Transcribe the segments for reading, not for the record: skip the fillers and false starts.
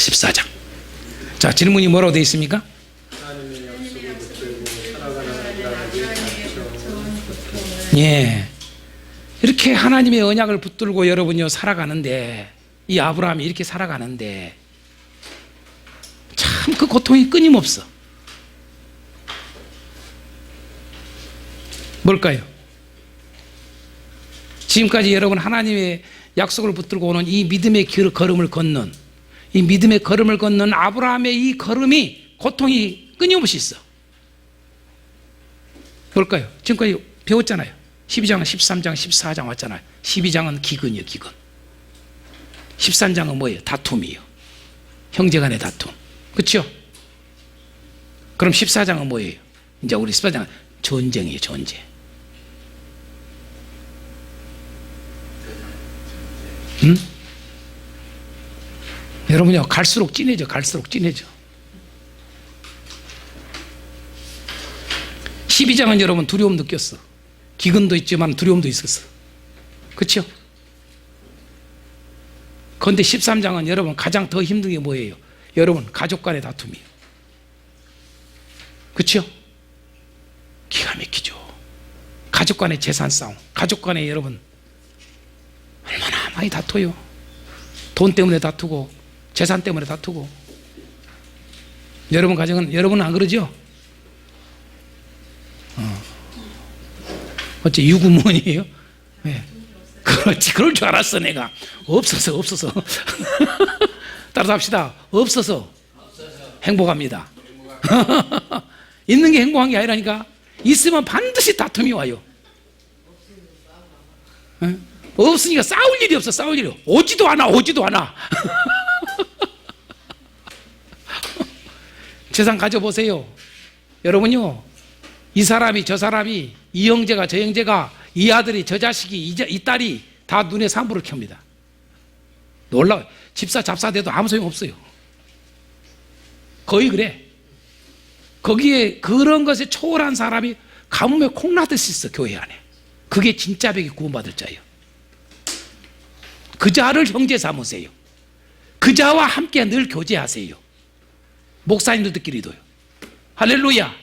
14장. 자, 질문이 뭐라고 되어 있습니까? 예. 이렇게 하나님의 언약을 붙들고 여러분요 살아가는데, 이 아브라함이 이렇게 살아가는데 참 그 고통이 끊임없어. 뭘까요? 지금까지 여러분 하나님의 약속을 붙들고 오는 이 믿음의 걸음을 걷는, 이 믿음의 걸음을 걷는 아브라함의 이 걸음이 고통이 끊임없이 있어. 뭘까요? 지금까지 배웠잖아요. 12장, 13장, 14장 왔잖아요. 12장은 기근이요, 기근. 13장은 뭐예요? 다툼이요. 형제간의 다툼. 그렇죠? 그럼 14장은 뭐예요? 이제 우리 14장은 전쟁이에요, 전쟁. 응? 여러분요, 갈수록 진해져, 갈수록 진해져. 12장은 여러분 두려움 느꼈어. 기근도 있지만 두려움도 있었어. 그렇죠? 그런데 13장은 여러분 가장 더 힘든 게 뭐예요? 여러분 가족 간의 다툼이에요. 그렇죠? 기가 막히죠. 가족 간의 재산 싸움, 가족 간에 여러분 얼마나 많이 다퉈요. 돈 때문에 다투고 재산 때문에 다투고. 여러분 가정은, 여러분은 안 그러죠? 어째 유구무원이에요? 네. 그렇지, 그럴 줄 알았어. 내가 없어서 따라서 합시다. 없어서 행복합니다. 있는 게 행복한 게 아니라니까. 있으면 반드시 다툼이 와요. 네? 없으니까 싸울 일이 없어. 싸울 일이 오지도 않아. 재산 가져보세요. 여러분요, 이 사람이 저 사람이, 이 형제가 저 형제가, 이 아들이 저 자식이 이 딸이 다 눈에 산불을 켭니다. 놀라워요. 집사 잡사 돼도 아무 소용 없어요. 거의 그래. 거기에 그런 것에 초월한 사람이 가뭄에 콩나듯이 있어, 교회 안에. 그게 진짜 백이 구원받을 자예요. 그 자를 형제 삼으세요. 그 자와 함께 늘 교제하세요. 목사님들끼리도요. 할렐루야.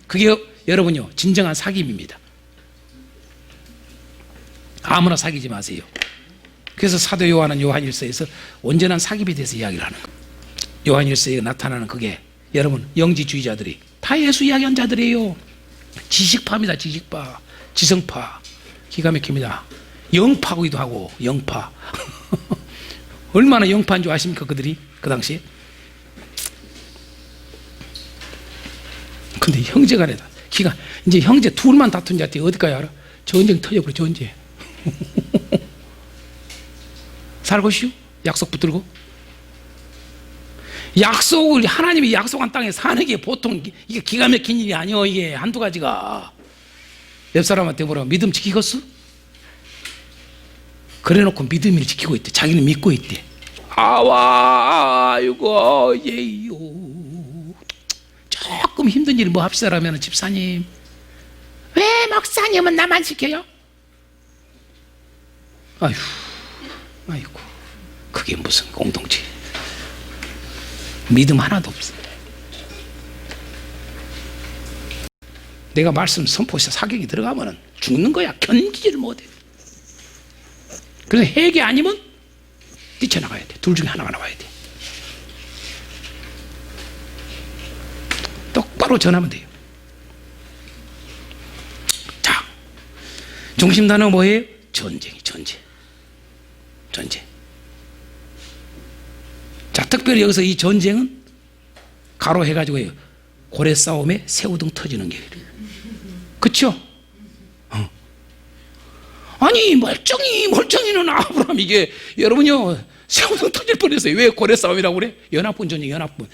그게 여러분요 진정한 사귐입니다. 아무나 사귀지 마세요. 그래서 사도 요한은 요한일서에서 온전한 사귐에 대해서 이야기를 하는 거예요. 요한일서에 나타나는 그게 여러분 영지주의자들이 다 예수 이야기한 자들이에요. 지식파입니다. 지식파, 지성파. 기가 막힙니다. 영파기도 하고 영파. 얼마나 영파인 줄 아십니까? 그들이 그 당시에. 근데 형제간에다 기가, 이제 형제 둘만 다툰 자한테 어디까지 알아? 전쟁 터져버려. 전쟁. 살것이요? 약속 붙들고. 약속을, 하나님이 약속한 땅에 사는 게 보통 이게 기가 막힌 일이 아니요. 이게 한두 가지가. 옆 사람한테 뭐라고? 믿음 지키겠어? 그래 놓고 믿음을 지키고 있대. 자기는 믿고 있대. 아이고 예요. 조금 힘든 일 뭐 합시다라면, 집사님 왜 목사님은 나만 지켜요? 아이고 그게 무슨 공동체. 믿음 하나도 없어. 내가 말씀 선포해서 사격이 들어가면 죽는 거야. 견디지를 못해. 그래서 핵이 아니면 뛰쳐나가야 돼. 둘 중에 하나가 나와야 돼. 똑바로 전하면 돼요. 자, 중심 단어 뭐예요? 전쟁. 자, 특별히 여기서 이 전쟁은 가로 해가지고요, 고래 싸움에 새우등 터지는 게. 그쵸? 아니 멀쩡이는 아브라함, 이게 여러분요 새우등 터질 뻔했어요. 왜 고래 싸움이라고 그래? 연합군 전쟁, 연합군.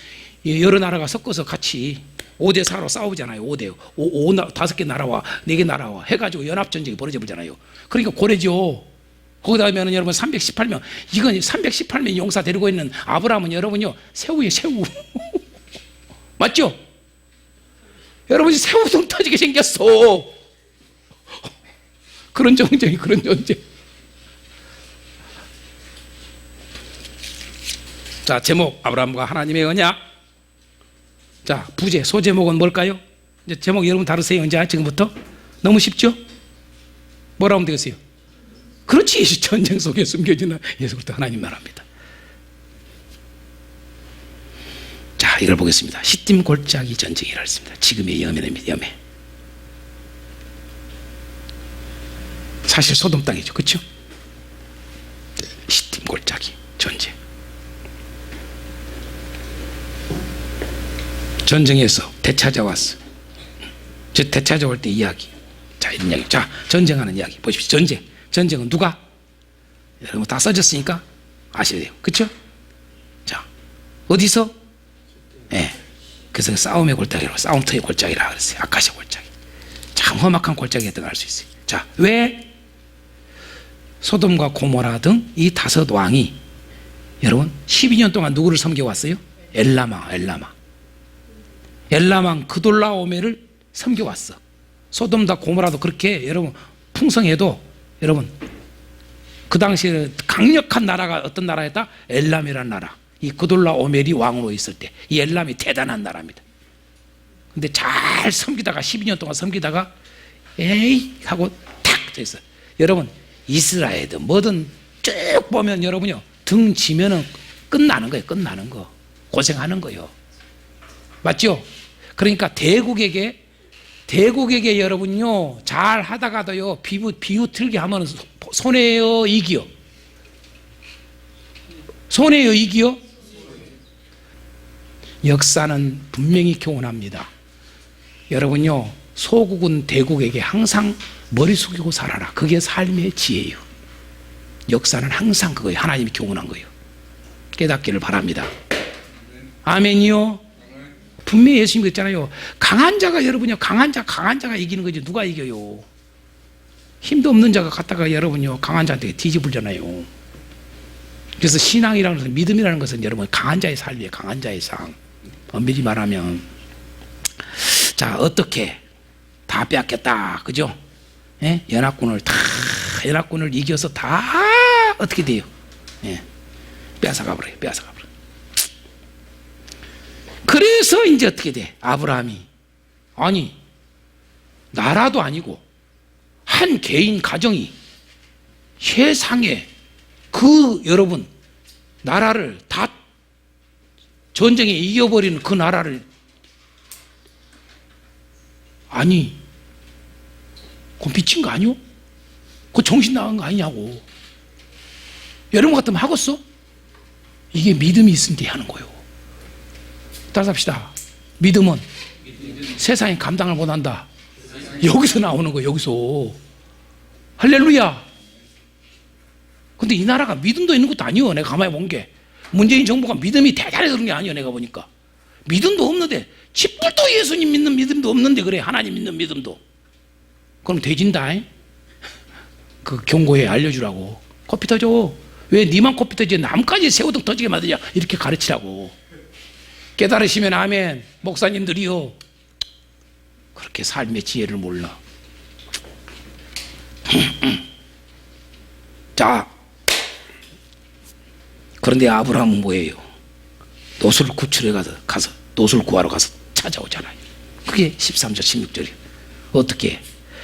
여러 나라가 섞어서 같이 5대 4로 싸우잖아요. 5개 나라와 4개 나라와 해가지고 연합전쟁이 벌어져 버리잖아요. 그러니까 고래죠. 거기다 하면 여러분 318명, 이건 318명 용사 데리고 있는 아브라함은 여러분요 새우예요, 새우. 맞죠? 여러분이 새우등 터지게 생겼어. 그런 전쟁이, 그런 전쟁. 자, 제목 아브라함과 하나님의 언약. 자, 부제 소제목은 뭘까요? 이제 제목 여러분 다르세요. 이제 지금부터 너무 쉽죠? 뭐라고 하면 되겠어요? 그렇지. 전쟁 속에 숨겨지는 예수 그리스도 하나님 나라입니다. 자, 이걸 보겠습니다. 시딤 골짜기 전쟁이라 했습니다. 지금의 여매입니다. 여매. 사실 소돔 땅이죠. 그렇죠? 시딤 골짜기 전쟁. 전쟁에서 되찾아왔어. 저 되찾아올 때 이야기. 자, 이런 이야기. 자, 전쟁하는 이야기 보십시오. 전쟁은 누가? 여러분 다 써졌으니까 아셔야 돼요. 그렇죠? 자, 어디서? 예. 그래서 싸움의 골짜기라고, 싸움터의 골짜기라 그랬어요. 아카시아 골짜기. 참 험악한 골짜기였던 걸 알 수 있어요. 자, 왜 소돔과 고모라 등 이 다섯 왕이 여러분 12년 동안 누구를 섬겨왔어요? 엘람왕 그돌라오메를 섬겨왔어. 소돔과 고모라도 그렇게 여러분 풍성해도 여러분 그 당시에 강력한 나라가 어떤 나라였다? 엘람이라는 나라. 이 그돌라오멜이 왕으로 있을 때 이 엘람이 대단한 나라입니다. 근데 잘 섬기다가 12년 동안 섬기다가 에이 하고 탁 져 있어. 여러분 이스라엘든 뭐든 쭉 보면 여러분요 등 지면은 끝나는 거예요. 끝나는 거. 고생하는 거예요. 맞죠? 그러니까 대국에게 여러분요 잘 하다가도요 비유 틀게 하면 손해요 이기요? 손해요 이기요? 역사는 분명히 교훈합니다. 여러분요 소국은 대국에게 항상 머리 숙이고 살아라. 그게 삶의 지혜예요. 역사는 항상 그거예요. 하나님이 교훈한 거예요. 깨닫기를 바랍니다. 아멘이요. 분명히 예수님이 그랬잖아요. 강한 자가 여러분요 강한 자가 이기는 거지 누가 이겨요? 힘도 없는 자가 갔다가 여러분요 강한 자한테 뒤집을잖아요. 그래서 신앙이라는 것은, 믿음이라는 것은 여러분 강한 자의 삶이에요. 강한 자의 삶. 엄밀히 말하면 자 어떻게 다 빼앗겼다 그죠? 예? 연합군을 이겨서 다 어떻게 돼요? 예. 뺏어가버려요. 그래서 이제 어떻게 돼? 아브라함이 아니 나라도 아니고 한 개인 가정이 세상에 그 여러분 나라를 다 전쟁에 이겨버리는 그 나라를 아니 그건 미친 거 아니요? 그거 정신 나간 거 아니냐고. 여러분 같으면 하겠어? 이게 믿음이 있으면 돼 하는 거예요. 따라서 합시다. 믿음은 세상이 감당을 못한다. 여기서 나오는 거예요. 여기서. 할렐루야. 근데 이 나라가 믿음도 있는 것도 아니요. 내가 가만히 본 게 문재인 정부가 믿음이 대단해서 그런 게 아니요. 내가 보니까 믿음도 없는데 쥐뿔도 예수님 믿는 믿음도 없는데 그래 하나님 믿는 믿음도. 그럼 돼진다. 그 경고에 알려주라고. 코피 터져. 왜 니만 코피 터지 남까지 새우등 터지게 만드냐 이렇게 가르치라고. 깨달으시면 아멘. 목사님들이요 그렇게 삶의 지혜를 몰라. 자 그런데 아브라함은 뭐예요? 노술 구출해 가서 노술 구하러 가서 찾아오잖아요. 그게 13절 16절이에요. 어떻게?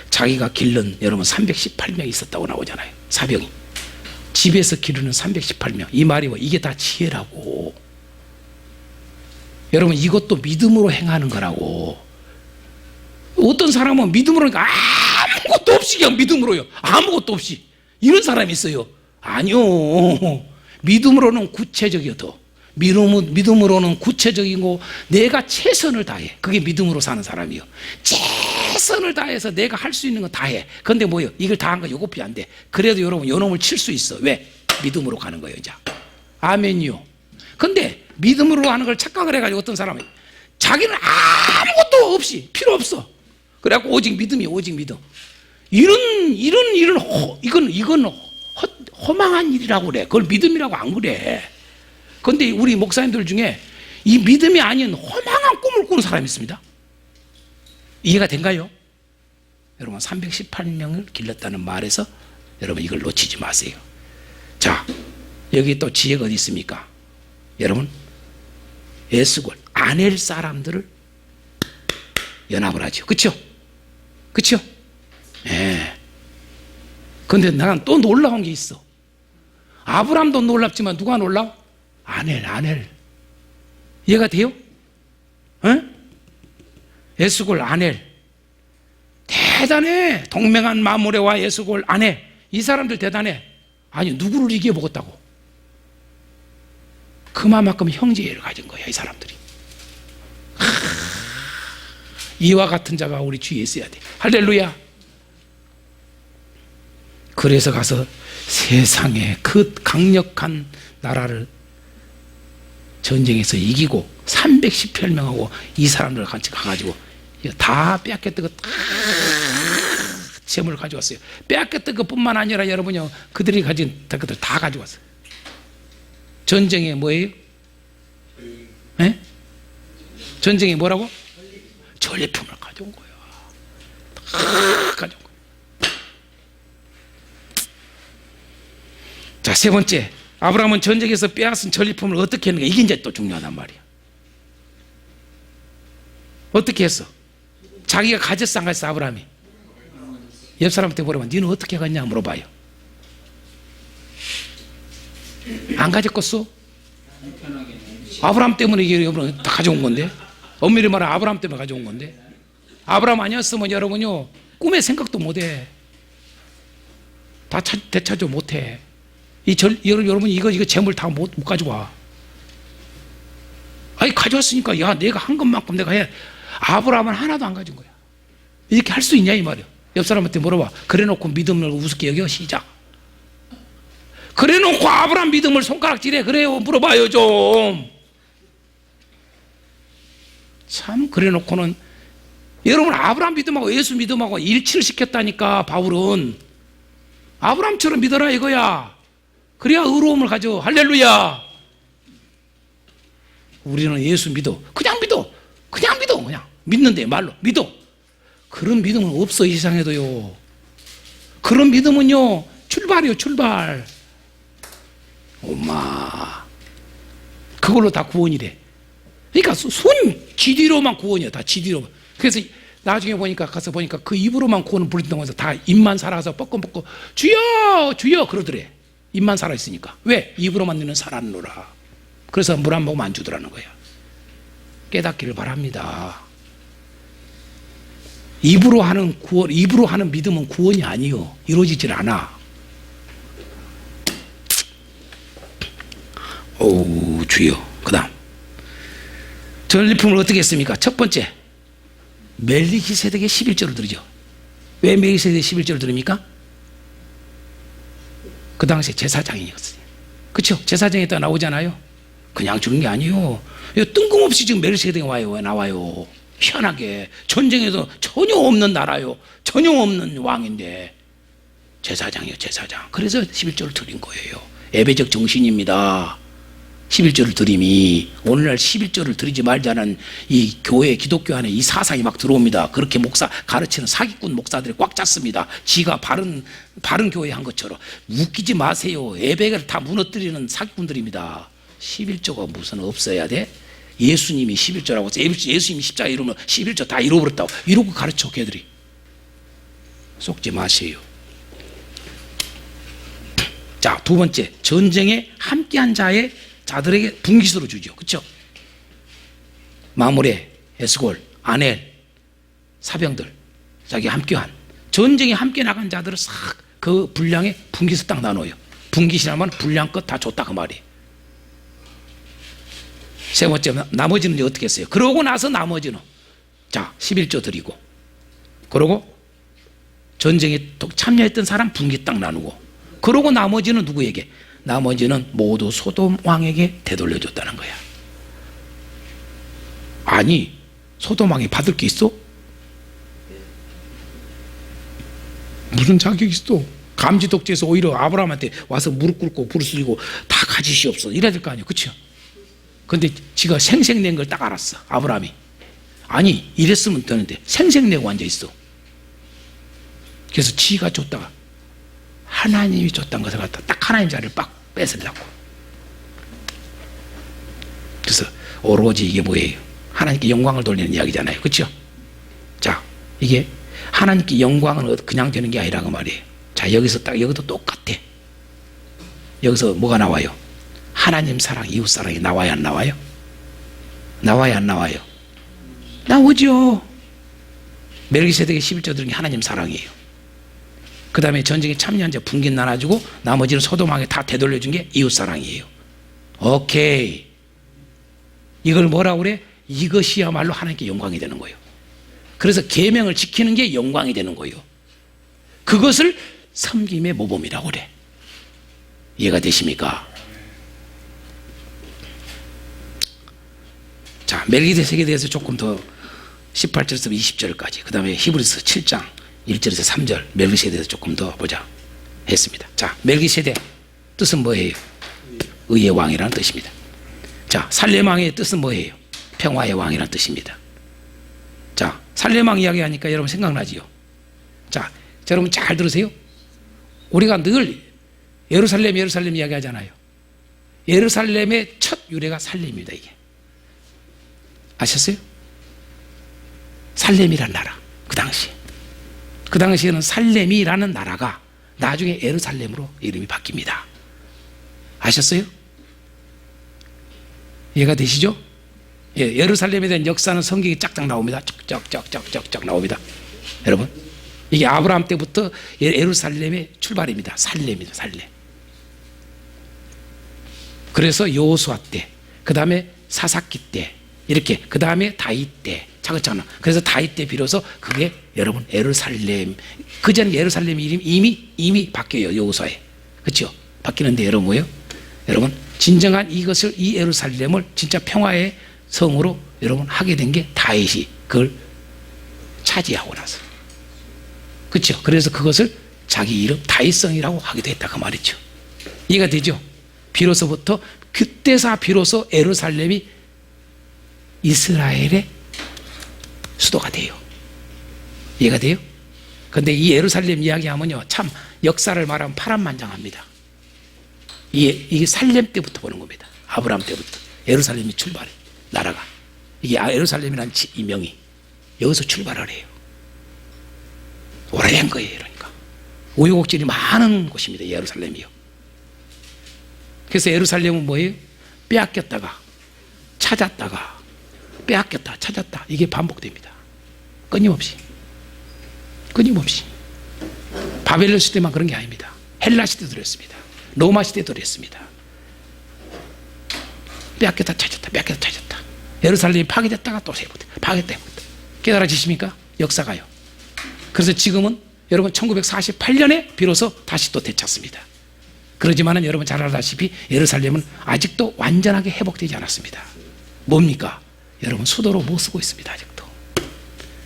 자기가 기른 여러분 318명이 있었다고 나오잖아요. 사병이 집에서 기르는 318명. 이 말이 뭐 이게 다 지혜라고. 여러분 이것도 믿음으로 행하는 거라고. 어떤 사람은 믿음으로 아무것도 없이 그냥 믿음으로요. 아무것도 없이 이런 사람이 있어요. 아니요. 믿음으로는 구체적이어도 믿음으로는 구체적이고 내가 최선을 다해. 그게 믿음으로 사는 사람이요. 최선을 다해서 내가 할 수 있는 거 다 해. 근데 뭐요? 이걸 다 한 거 요것이 안 돼. 그래도 여러분 요놈을 칠 수 있어. 왜? 믿음으로 가는 거예요. 이제. 아멘이요. 근데 믿음으로 하는 걸 착각을 해가지고 어떤 사람은 자기는 아무것도 없이 필요 없어. 그래갖고 오직 믿음이 오직 믿음. 이건 허망한 일이라고 그래. 그걸 믿음이라고 안 그래. 그런데 우리 목사님들 중에 이 믿음이 아닌 허망한 꿈을 꾸는 사람이 있습니다. 이해가 된가요? 여러분 318명을 길렀다는 말에서 여러분 이걸 놓치지 마세요. 자 여기 또 지혜가 어디 있습니까? 여러분, 에스골, 아넬 사람들을 연합을 하죠. 그쵸? 그쵸? 예. 근데 나는 또 놀라운 게 있어. 아브람도 놀랍지만 누가 놀라워? 아넬. 이해가 돼요? 응? 에스골, 아넬. 대단해. 동맹한 마므레와 에스골, 아넬. 이 사람들 대단해. 아니, 누구를 이겨먹었다고? 그만큼 형제애를 가진 거야, 이 사람들이. 이와 같은 자가 우리 주위에 있어야 돼. 할렐루야. 그래서 가서 세상에 그 강력한 나라를 전쟁에서 이기고 318명하고 이 사람들 같이 가가지고 다 빼앗겼던 거 다 재물을 가져왔어요. 빼앗겼던 것뿐만 아니라 여러분요, 그들이 가진 것들 다 가져왔어요. 전쟁에 뭐예요? 네? 전쟁에 뭐라고? 전리품을 가져온 거야. 다 가져온 거야. 자, 세 번째, 아브라함은 전쟁에서 빼앗은 전리품을 어떻게 했는가? 이게 이제 또 중요하단 말이야. 어떻게 했어? 자기가 가졌어, 안 가졌어, 아브라함이? 옆 사람한테 물어보면 너는 어떻게 갔냐 물어봐요. 안 가졌겠어? 아브라함 때문에 이게 여러분 다 가져온 건데, 엄밀히 말하면 아브라함 때문에 가져온 건데, 아브라함 아니었으면 여러분요 꿈에 생각도 못해. 다 되찾지 못해. 여러분 이거 재물 다 못 가지고 와. 아니, 가져왔으니까 야, 내가 한 것만큼 내가 해. 아브라함은 하나도 안 가진 거야. 이렇게 할 수 있냐 이 말이야. 옆 사람한테 물어봐. 그래놓고 믿음을 우습게 여겨? 시작. 그래놓고 아브라함 믿음을 손가락질해? 그래요? 물어봐요 좀. 참, 그래놓고는 여러분, 아브라함 믿음하고 예수 믿음하고 일치를 시켰다니까. 바울은 아브라함처럼 믿어라 이거야. 그래야 의로움을 가져. 할렐루야. 우리는 예수 믿어. 그냥 믿는데 말로 믿어. 그런 믿음은 없어, 이 세상에도요. 그런 믿음은요 출발이요, 출발. 엄마, 그걸로 다 구원이래. 그러니까 지뒤로만 구원이야. 다 지뒤로만. 그래서 나중에 가서 보니까 그 입으로만 구원을 부른다고 해서 다 입만 살아서 뻐끔뻐끔 주여 주여 그러더래. 입만 살아있으니까. 왜? 입으로만 너는 살았노라. 그래서 물 한 모금 안 주더라는 거야. 깨닫기를 바랍니다. 입으로 하는 구원, 입으로 하는 믿음은 구원이 아니요, 이루어지질 않아. 오, 주여. 그 다음 전리품을 어떻게 했습니까? 첫 번째, 멜기세덱의 11조를 드리죠. 왜 멜기세덱의 11조를 드립니까? 그 당시에 제사장이었어요. 그렇죠? 제사장에 또 나오잖아요. 그냥 주는 게 아니에요. 뜬금없이 지금 멜기세덱이 나와요. 희한하게. 전쟁에서 전혀 없는 나라요, 전혀 없는 왕인데 제사장이요, 제사장. 그래서 11조를 드린 거예요. 예배적 정신입니다. 11조를 드림이. 오늘날 11조를 드리지 말자는 이 교회, 기독교 안에 이 사상이 막 들어옵니다. 그렇게 목사 가르치는 사기꾼 목사들이 꽉 찼습니다. 지가 바른 교회 한 것처럼. 웃기지 마세요. 예배를 다 무너뜨리는 사기꾼들입니다. 11조가 무슨 없어야 돼? 예수님이 11조라고 해서 예수님이 십자가 이루면 11조 다 이루어버렸다고 이러고 가르쳐, 걔들이. 속지 마세요. 자, 두 번째, 전쟁에 함께한 자들에게 분깃으로 주죠. 그렇죠? 마므레, 에스골, 아넬, 사병들, 자기 함께한 전쟁에 함께 나간 자들을 싹 그 분량에 분깃을 딱 나눠요. 분깃이라면 분량껏 다 줬다 그 말이에요. 세 번째, 나머지는 이제 어떻게 했어요? 그러고 나서 나머지는, 자, 11조 드리고, 그러고 전쟁에 또 참여했던 사람 분깃 딱 나누고, 그러고 나머지는 누구에게? 나머지는 모두 소돔 왕에게 되돌려줬다는 거야. 아니, 소돔 왕이 받을 게 있어? 무슨 자격이 있어? 감지독재에서 오히려 아브라함한테 와서 무릎 꿇고 부르짖고 다 가지시옵소서 이래야 될 거 아니에요, 그렇죠? 근데 지가 생색낸 걸 딱 알았어, 아브라함이. 아니, 이랬으면 되는데 생색내고 앉아있어. 그래서 지가 줬다가 하나님이 줬다는 것을 갖다 딱 하나님 자리를 빡 뺏으려고. 오로지 이게 뭐예요? 하나님께 영광을 돌리는 이야기잖아요. 그렇죠? 자, 이게 하나님께 영광은 그냥 되는 게 아니라 그 말이에요. 자, 여기서 딱 여기도 똑같아. 여기서 뭐가 나와요? 하나님 사랑, 이웃 사랑이 나와야 안 나와요? 나와야 안 나와요? 나오죠. 멜기세덱의 11조 드린 게 하나님 사랑이에요. 그 다음에 전쟁에 참여한 자 분깃 나눠주고 나머지는 소돔왕에 다 되돌려준 게 이웃 사랑이에요. 오케이. 이걸 뭐라고 그래? 이것이야말로 하나님께 영광이 되는 거예요. 그래서 계명을 지키는 게 영광이 되는 거예요. 그것을 섬김의 모범이라고 그래. 이해가 되십니까? 자, 멜기세덱에 대해서 조금 더 18절에서 20절까지, 그 다음에 히브리서 7장 1절에서 3절 멜기세덱에 대해서 조금 더 보자 했습니다. 자, 멜기세덱 뜻은 뭐예요? 의의 왕이라는 뜻입니다. 자, 살렘 왕의 뜻은 뭐예요? 평화의 왕이라는 뜻입니다. 자, 살렘 왕 이야기하니까 여러분 생각나지요? 자, 여러분 잘 들으세요. 우리가 늘 예루살렘 이야기하잖아요. 예루살렘의 첫 유래가 살렘입니다. 이게 아셨어요? 살렘이란 나라. 그 당시에는 살렘이라는 나라가 나중에 예루살렘으로 이름이 바뀝니다. 아셨어요? 이해가 되시죠? 예, 예루살렘에 대한 역사는 성경이 쫙쫙 나옵니다. 쫙쫙 나옵니다. 여러분, 이게 아브라함 때부터 예루살렘의 출발입니다. 살렘입니다. 살렘. 그래서 여호수아 때, 그 다음에 사사기 때, 이렇게 그 다음에 다윗 때, 차근차근. 그래서 다윗 때 비로소 그게 여러분 예루살렘. 그전 예루살렘 이름이 이미 바뀌어요. 여호수아에. 그렇죠? 바뀌는데 여러분 뭐예요? 여러분 진정한 이것을, 이 예루살렘을 진짜 평화의 성으로 여러분 하게 된 게 다윗이 그걸 차지하고 나서. 그렇죠? 그래서 그것을 자기 이름 다윗성이라고 하기도 했다 그 말이죠. 이해가 되죠? 비로소부터 그때서 비로소 예루살렘이 이스라엘의 수도가 돼요. 이해가 돼요? 그런데 이 예루살렘 이야기하면요, 참 역사를 말하면 파란만장합니다. 이게 살렘 때부터 보는 겁니다. 아브라함 때부터 예루살렘이 출발해. 나라가 이게 예루살렘이라는 이 명이 여기서 출발을 해요. 오래된 거예요. 그러니까 우여곡절이 많은 곳입니다. 예루살렘이요. 그래서 예루살렘은 뭐예요? 빼앗겼다가 찾았다가 빼앗겼다 찾았다, 이게 반복됩니다. 끊임없이. 바벨론 시대만 그런 게 아닙니다. 헬라 시대도 그랬습니다. 로마 시대도 그랬습니다. 빼앗겼다 찾았다. 예루살렘이 파괴됐다가 또 파괴됐다. 깨달아지십니까? 역사가요. 그래서 지금은 여러분 1948년에 비로소 다시 또 되찾습니다. 그러지만은 여러분 잘 알다시피 예루살렘은 아직도 완전하게 회복되지 않았습니다. 뭡니까? 여러분 수도로 못 쓰고 있습니다. 아직도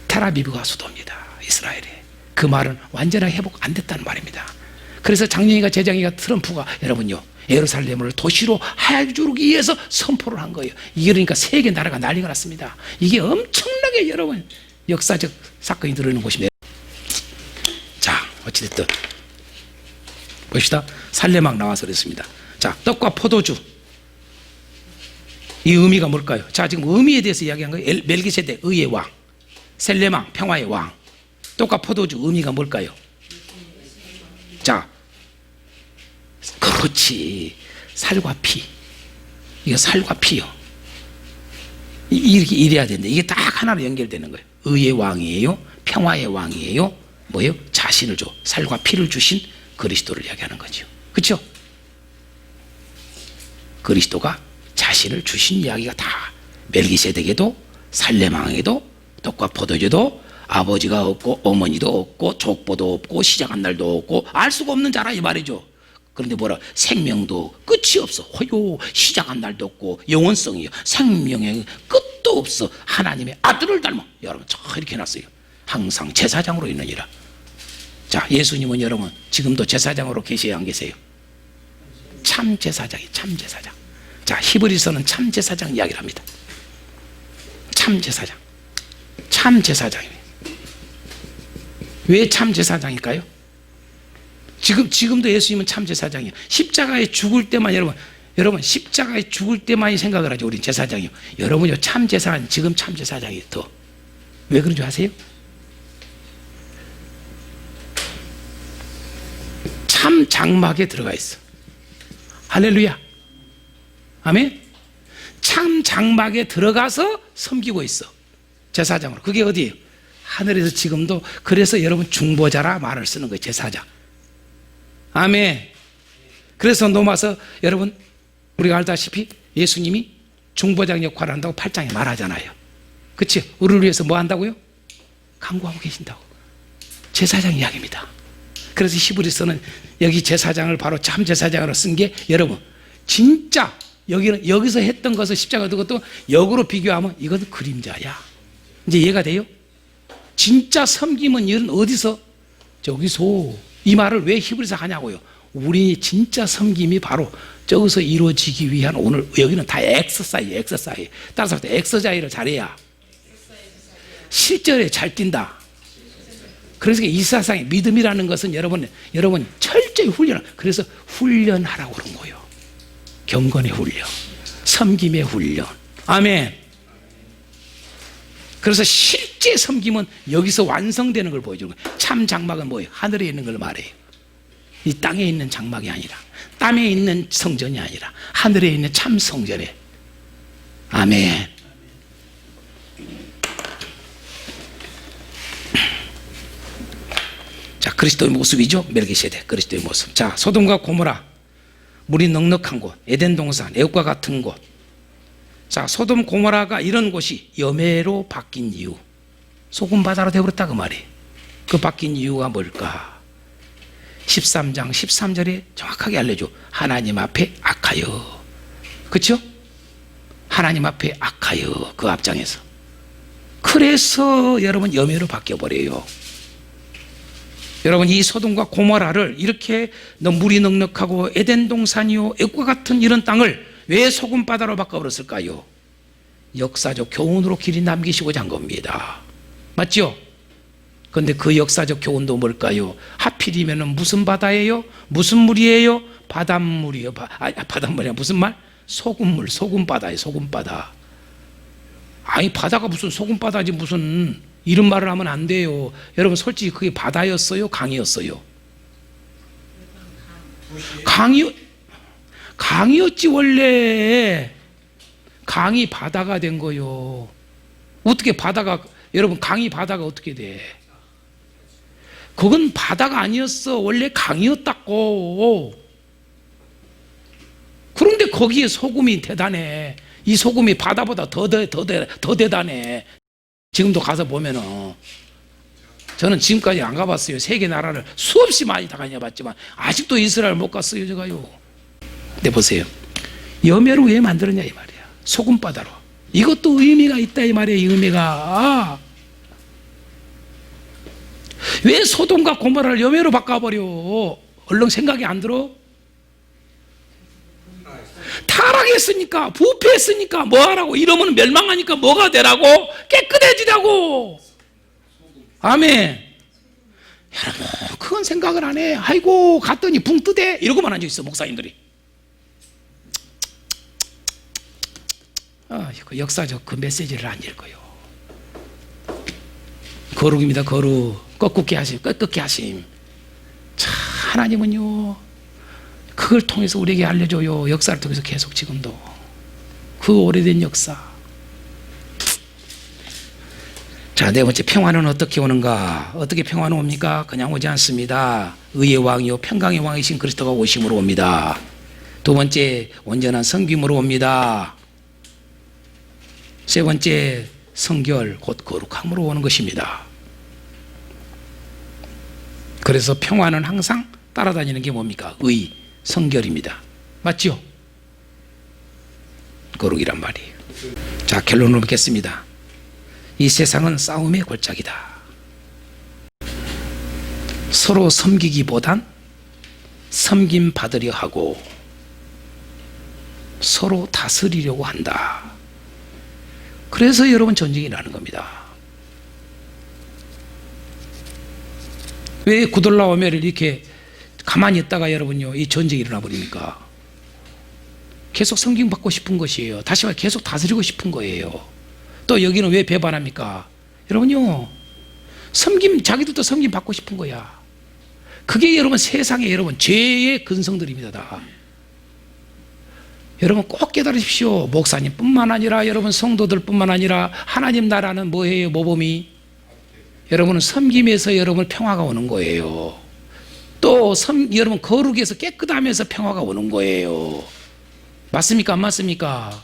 텔아비브가 수도입니다. 이스라엘에. 그 말은 완전하게 회복 안 됐다는 말입니다. 그래서 작년이가 재작년이가 트럼프가 여러분요 예루살렘을 도시로 해주기 위해서 선포를 한 거예요. 이게 그러니까 세계 나라가 난리가 났습니다. 이게 엄청나게 여러분 역사적 사건이 들어있는 곳입니다. 자, 어찌됐든 봅시다. 살레막 나와서 그랬습니다. 자, 떡과 포도주, 이 의미가 뭘까요? 자, 지금 의미에 대해서 이야기한 거예요. 멜기세덱 의의 왕, 살레막 평화의 왕, 떡과 포도주 의미가 뭘까요? 자, 그렇지, 살과 피. 이거 살과 피요. 이렇게 이래야 되는데 이게 딱 하나로 연결되는 거예요. 의의 왕이에요, 평화의 왕이에요, 뭐예요? 자신을 줘, 살과 피를 주신 그리스도를 이야기하는 거죠. 그렇죠? 그리스도가 자신을 주신 이야기가 다 멜기세덱에도 살레망에도 떡과 포도주도 아버지가 없고 어머니도 없고 족보도 없고 시작한 날도 없고 알 수가 없는 자라 이 말이죠. 그런데 뭐라, 생명도 끝이 없어. 허요, 시작한 날도 없고 영원성이요, 생명의 끝도 없어. 하나님의 아들을 닮아. 여러분 저 이렇게 해놨어요. 항상 제사장으로 있느니라. 자, 예수님은 여러분 지금도 제사장으로 계세요, 안 계세요? 참 제사장이, 참 제사장. 자, 히브리서는 참 제사장 이야기를 합니다. 참 제사장, 참 제사장입니다. 왜 참 제사장일까요? 지금도 예수님은 참 제사장이에요. 십자가에 죽을 때만 여러분 여러분 십자가에 죽을 때만이 생각을 하죠. 우리 제사장이요. 여러분요 참 제사장 지금 참 제사장이 더 왜 그런 줄 아세요? 참 장막에 들어가 있어. 할렐루야. 아멘. 참 장막에 들어가서 섬기고 있어. 제사장으로. 그게 어디예요? 하늘에서 지금도. 그래서 여러분 중보자라 말을 쓰는 거예요. 제사장. 아멘. 그래서 넘어와서 여러분 우리가 알다시피 예수님이 중보장 역할을 한다고 8장에 말하잖아요. 그치? 우리를 위해서 뭐 한다고요? 간구하고 계신다고. 제사장 이야기입니다. 그래서 히브리서는 여기 제사장을 바로 참 제사장으로 쓴 게 여러분 진짜 여기서 했던 것을 십자가 두고 또 역으로 비교하면 이건 그림자야. 이제 이해가 돼요? 진짜 섬김은 이런 어디서? 저기서. 이 말을 왜 히브리서 하냐고요. 우리 진짜 섬김이 바로 저기서 이루어지기 위한 오늘 여기는 다 엑서사이즈. 따라서 엑서사이즈를 잘해야 실전에 잘 뛴다. 그래서 이 세상에 믿음이라는 것은 여러분 철저히 훈련. 그래서 훈련하라고 그런 거예요. 경건의 훈련, 섬김의 훈련. 아멘. 그래서 실제 섬김은 여기서 완성되는 걸 보여주는 거예요. 참 장막은 뭐예요? 하늘에 있는 걸 말해요. 이 땅에 있는 장막이 아니라, 땅에 있는 성전이 아니라 하늘에 있는 참 성전에. 아멘. 자, 그리스도의 모습이죠. 멜기세덱 그리스도의 모습. 자, 소돔과 고모라, 물이 넉넉한 곳, 에덴 동산, 애국과 같은 곳. 자, 소돔 고모라가 이런 곳이 염해로 바뀐 이유, 소금 바다로 되어버렸다 그 말이. 그 바뀐 이유가 뭘까? 13장 13절에 정확하게 알려줘. 하나님 앞에 악하여. 그렇죠? 하나님 앞에 악하여. 그 앞장에서. 그래서 여러분 염해로 바뀌어버려요. 여러분 이 소돔과 고모라를 이렇게 물이 넉넉하고 에덴 동산이요 애국과 같은 이런 땅을 왜 소금 바다로 바꿔버렸을까요? 역사적 교훈으로 길이 남기시고자 한 겁니다. 맞죠? 그런데 그 역사적 교훈도 뭘까요? 하필이면 무슨 바다예요? 무슨 물이에요? 바닷물이요. 바닷물이야. 무슨 말? 소금물, 소금바다예요. 소금바다. 아니 바다가 무슨 소금바다지 무슨 이런 말을 하면 안 돼요. 여러분 솔직히 그게 바다였어요? 강이었어요? 강이었지 원래. 강이 바다가 된 거요. 어떻게 바다가, 여러분 강이 바다가 어떻게 돼? 그건 바다가 아니었어. 원래 강이었다고. 그런데 거기에 소금이 대단해. 이 소금이 바다보다 더 대단해. 지금도 가서 보면은, 저는 지금까지 안 가봤어요. 세계 나라를 수없이 많이 다녀봤지만 아직도 이스라엘 못 갔어요 제가요. 근데 보세요, 염해로 왜 만들었냐 이 말이야. 소금바다로. 이것도 의미가 있다 이 말이에요. 이 의미가. 왜 소돔과 고모라를 염해로 바꿔버려? 얼른 생각이 안 들어? 타락했으니까, 부패했으니까 뭐하라고? 이러면 멸망하니까 뭐가 되라고? 깨끗해지라고. 아멘. 여러분 그건 생각을 안 해. 아이고 갔더니 붕 뜨대 이러고만 앉아있어 목사님들이. 그 역사적 그 메시지를 안 읽어요. 거룩입니다. 거룩. 꺾게 하심, 꺾게 하심. 자, 하나님은요 그걸 통해서 우리에게 알려줘요. 역사를 통해서 계속 지금도 그 오래된 역사. 자, 네 번째, 평화는 어떻게 오는가? 어떻게 평화는 옵니까? 그냥 오지 않습니다. 의의 왕이요 평강의 왕이신 그리스도가 오심으로 옵니다. 두 번째, 온전한 성김으로 옵니다. 세 번째, 성결 곧 거룩함으로 오는 것입니다. 그래서 평화는 항상 따라다니는 게 뭡니까? 의, 성결입니다. 맞죠? 거룩이란 말이에요. 자, 결론을 맺겠습니다. 이 세상은 싸움의 골짜기다. 서로 섬기기보단 섬김 받으려 하고 서로 다스리려고 한다. 그래서 여러분 전쟁이 나는 겁니다. 왜 구돌라오멜을 이렇게 가만히 있다가 여러분요 이 전쟁이 일어나 버립니까? 계속 섬김받고 싶은 것이에요. 다시 말해 계속 다스리고 싶은 거예요. 또 여기는 왜 배반합니까? 여러분요, 자기들도 섬김 받고 싶은 거야. 그게 여러분 세상에 여러분 죄의 근성들입니다. 다. 여러분 꼭 깨달으십시오. 목사님뿐만 아니라 여러분 성도들뿐만 아니라 하나님 나라는 뭐예요? 모범이 여러분은 섬김에서 여러분 평화가 오는 거예요. 또 여러분 거룩에서 깨끗하면서 평화가 오는 거예요. 맞습니까? 안 맞습니까?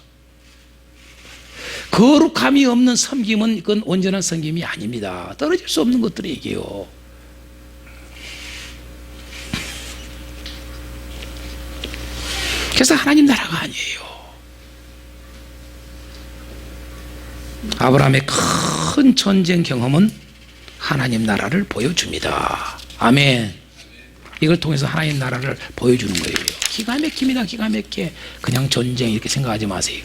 거룩함이 없는 섬김은 그건 온전한 섬김이 아닙니다. 떨어질 수 없는 것들이 얘기해요. 그래서 하나님 나라가 아니에요. 아브라함의 큰 전쟁 경험은 하나님 나라를 보여줍니다. 아멘. 이걸 통해서 하나님 나라를 보여주는 거예요. 기가 막힙니다. 기가 막혀. 그냥 전쟁 이렇게 생각하지 마세요.